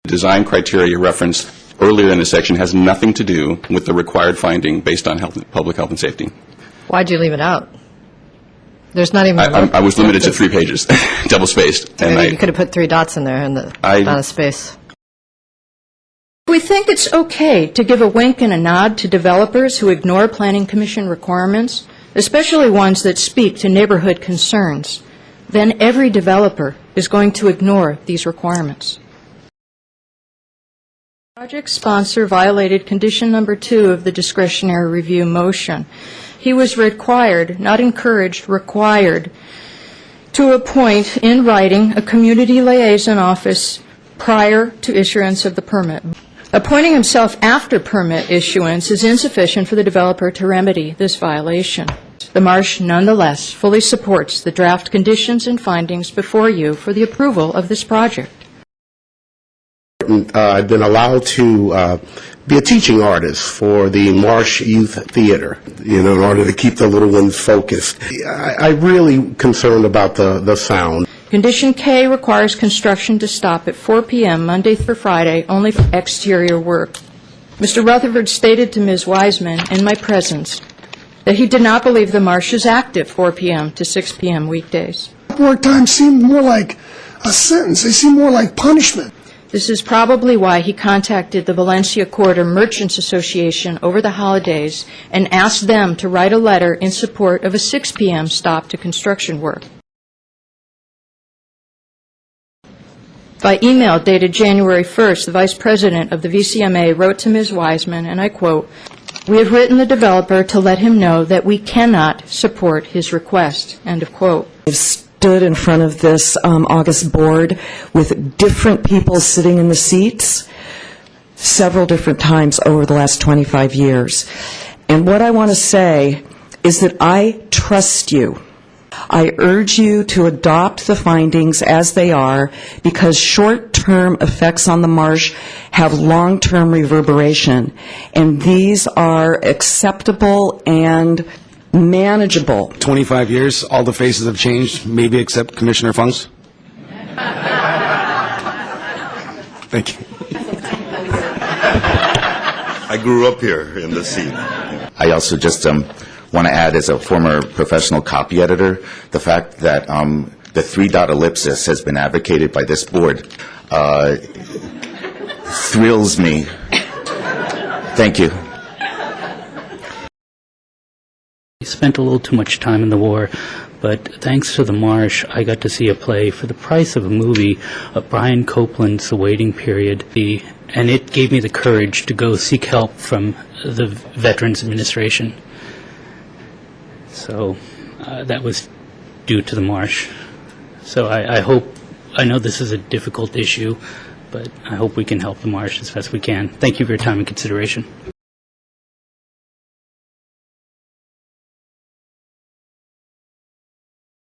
Design criteria referenced earlier in the section has nothing to do with the required finding based on public health and safety. Why'd you leave it out? There's not even. I was limited to 3 pages, double-spaced. So maybe you could have put 3 dots in there in the amount of space. We think it's okay to give a wink and a nod to developers who ignore Planning Commission requirements, especially ones that speak to neighborhood concerns. Then every developer is going to ignore these requirements. Project sponsor violated condition number 2 of the discretionary review motion. He was required, not encouraged, required, to appoint in writing a community liaison office prior to issuance of the permit. Appointing himself after permit issuance is insufficient for the developer to remedy this violation. The Marsh, nonetheless, fully supports the draft conditions and findings before you for the approval of this project. I've been allowed to be a teaching artist for the Marsh Youth Theater, in order to keep the little ones focused. I'm really concerned about the sound. Condition K requires construction to stop at 4 p.m. Monday through Friday, only for exterior work. Mr. Rutherford stated to Ms. Wiseman in my presence that he did not believe the Marsh is active 4 p.m. to 6 p.m. weekdays. Work time seemed more like a sentence. They seemed more like punishment. This is probably why he contacted the Valencia Corridor Merchants Association over the holidays and asked them to write a letter in support of a 6 p.m. stop to construction work. By email dated January 1st, the Vice President of the VCMA wrote to Ms. Wiseman, and I quote, "We have written the developer to let him know that we cannot support his request," end of quote. I've stood in front of this August board with different people sitting in the seats several different times over the last 25 years. And what I want to say is that I trust you. I urge you to adopt the findings as they are, because short-term effects on the marsh have long-term reverberation, and these are acceptable and manageable. 25 years, all the faces have changed, maybe except Commissioner Funk's. Thank you. I grew up here in the seat. I also just want to add, as a former professional copy editor, the fact that the 3-dot ellipsis has been advocated by this board thrills me. Thank you. I spent a little too much time in the war, but thanks to the Marsh, I got to see a play for the price of a movie, Brian Copeland's The Waiting Period, and it gave me the courage to go seek help from the Veterans Administration. So that was due to the Marsh. So I know this is a difficult issue, but I hope we can help the Marsh as best we can. Thank you for your time and consideration.